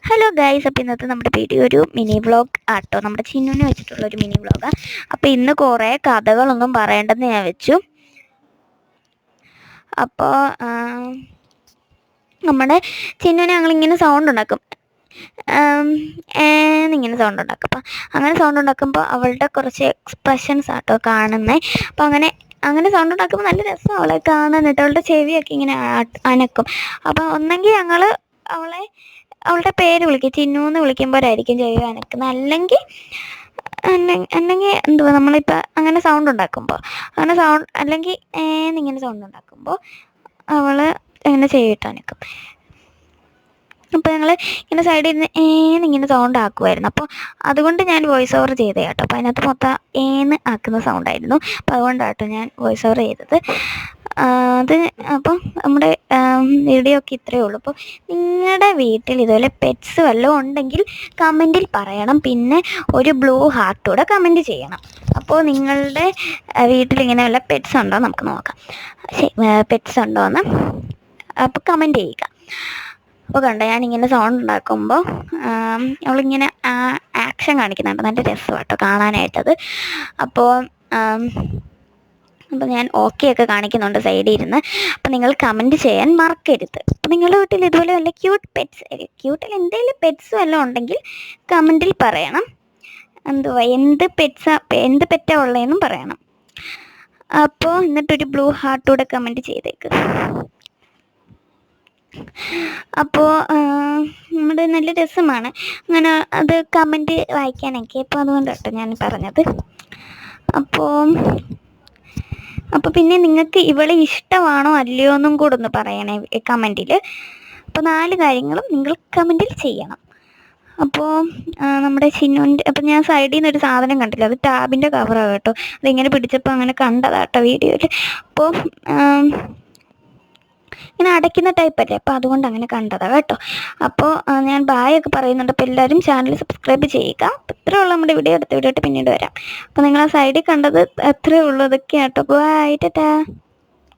Hello guys, അപ്പോൾ ഇന്നത്തെ നമ്മുടെ വീഡിയോ ഒരു മിനി വ്ളോഗ് ആട്ടോ. നമ്മുടെ ചിന്നുവിനെ വെച്ചിട്ടുള്ള ഒരു മിനി വ്ളോഗാണ്. അപ്പോൾ ഇന്ന് കുറേ കഥകളൊന്നും പറയേണ്ടെന്ന് ഞാൻ വെച്ചു. അപ്പോൾ നമ്മുടെ ചിന്നുവിനെ ഞങ്ങളിങ്ങനെ സൗണ്ട് ഉണ്ടാക്കും, എന്നിങ്ങനെ സൗണ്ട് ഉണ്ടാക്കും. അപ്പം അങ്ങനെ സൗണ്ട് ഉണ്ടാക്കുമ്പോൾ അവളുടെ കുറച്ച് എക്സ്പ്രഷൻസ് ആട്ടോ കാണുന്നത്. അപ്പോൾ അങ്ങനെ സൗണ്ട് ഉണ്ടാക്കുമ്പോൾ നല്ല രസമാണ് അവളെ കാണാനായിട്ട്. അവളുടെ ചെവിയൊക്കെ ഇങ്ങനെ അനക്കും. അപ്പോൾ ഒന്നെങ്കിൽ ഞങ്ങൾ അവളുടെ പേര് വിളിക്കും, ചിന്നു എന്ന് വിളിക്കുമ്പോഴായിരിക്കും ചെവി അനക്കുന്നത്. അല്ലെങ്കിൽ എന്തുവാ, നമ്മളിപ്പോൾ അങ്ങനെ സൗണ്ട് ഉണ്ടാക്കുമ്പോൾ അല്ലെങ്കിൽ എന്നിങ്ങനെ സൗണ്ട് ഉണ്ടാക്കുമ്പോൾ അവൾ ഇങ്ങനെ ചെവിയിട്ട് അനക്കും. അപ്പോൾ ഞങ്ങൾ ഇങ്ങനെ സൈഡിൽ നിന്ന് എന്നിങ്ങനെ സൗണ്ട് ആക്കുമായിരുന്നു. അപ്പോൾ അതുകൊണ്ട് ഞാൻ വോയിസ് ഓവർ ചെയ്തത് കേട്ടോ. അപ്പോൾ അതിനകത്ത് മൊത്തം ഏന്ന് ആക്കുന്ന സൗണ്ടായിരുന്നു. അപ്പോൾ അതുകൊണ്ടാട്ടോ ഞാൻ വോയിസ് ഓവർ ചെയ്തത്. അപ്പം നമ്മുടെ വീഡിയോ ഒക്കെ ഇത്രയേ ഉള്ളൂ. അപ്പോൾ നിങ്ങളുടെ വീട്ടിൽ ഇതുപോലെ പെറ്റ്സ് വല്ലതും ഉണ്ടെങ്കിൽ കമൻറ്റിൽ പറയണം. പിന്നെ ഒരു ബ്ലൂ ഹാർട്ടൂടെ കമൻറ്റ് ചെയ്യണം. അപ്പോൾ നിങ്ങളുടെ വീട്ടിലിങ്ങനെ വല്ല പെറ്റ്സ് ഉണ്ടോ നമുക്ക് നോക്കാം. പെറ്റ്സ് ഉണ്ടോ എന്ന് അപ്പോൾ കമൻറ്റ് ചെയ്യുക. അപ്പോൾ കണ്ടോ, ഞാനിങ്ങനെ സൗണ്ട് ഉണ്ടാക്കുമ്പോൾ അവളിങ്ങനെ ആക്ഷൻ കാണിക്കുന്നുണ്ട്. നല്ല രസമാട്ടോ കാണാനായിട്ടത്. അപ്പോൾ ഞാൻ ഓക്കെ ഒക്കെ കാണിക്കുന്നുണ്ട് സൈഡിൽ ഇരുന്ന്. അപ്പോൾ നിങ്ങൾ കമൻറ്റ് ചെയ്യാൻ മറക്കരുത്. അപ്പോൾ നിങ്ങളുടെ വീട്ടിൽ ഇതുപോലെ വല്ല ക്യൂട്ടിൽ എന്തെങ്കിലും പെറ്റ്സ് വല്ലതും ഉണ്ടെങ്കിൽ കമൻറ്റിൽ പറയണം. എന്ത് പെറ്റാണ് ഉള്ളതെന്നും പറയണം. അപ്പോൾ എന്നിട്ടൊരു ബ്ലൂ ഹാർട്ടൂടെ കമൻറ്റ് ചെയ്തേക്ക്. അപ്പോൾ നമ്മുടെ നല്ല രസമാണ് അങ്ങനെ അത് കമൻറ്റ് വായിക്കാനൊക്കെ. അപ്പോൾ അതുകൊണ്ടാട്ടോ ഞാൻ പറഞ്ഞത്. അപ്പോൾ പിന്നെ നിങ്ങൾക്ക് ഇവളെ ഇഷ്ടമാണോ അല്ലയോ എന്നും കൂടെ ഒന്ന് പറയണേ കമൻറ്റിൽ. അപ്പോൾ 4 കാര്യങ്ങളും നിങ്ങൾ കമൻറ്റിൽ ചെയ്യണം. അപ്പോൾ നമ്മുടെ ചിന്നുവിൻ്റെ, അപ്പോൾ ഞാൻ സൈഡിൽ നിന്നൊരു സാധനം കണ്ടില്ല, അത് ടാബിൻ്റെ കവറാണ് കേട്ടോ. അതിങ്ങനെ പിടിച്ചപ്പോൾ അങ്ങനെ കണ്ടതാട്ടോ വീഡിയോയിൽ. അപ്പോൾ ഇങ്ങനെ അടയ്ക്കുന്ന ടൈപ്പല്ലേ, അപ്പോൾ അതുകൊണ്ട് അങ്ങനെ കണ്ടതാണ് കേട്ടോ. അപ്പോൾ ഞാൻ ബായ് ഒക്കെ പറയുന്നുണ്ട്. അപ്പോൾ എല്ലാവരും ചാനൽ സബ്സ്ക്രൈബ് ചെയ്യുക. അപ്പോൾ ഇത്രയേ ഉള്ളൂ നമ്മുടെ വീഡിയോ. അടുത്ത വീഡിയോ ആയിട്ട് പിന്നീട് വരാം. അപ്പോൾ നിങ്ങൾ ആ സൈഡിൽ കണ്ടത് അത്രയേ ഉള്ളൂ. ഇതൊക്കെയാട്ടോ. ബൈ, ടാറ്റാ.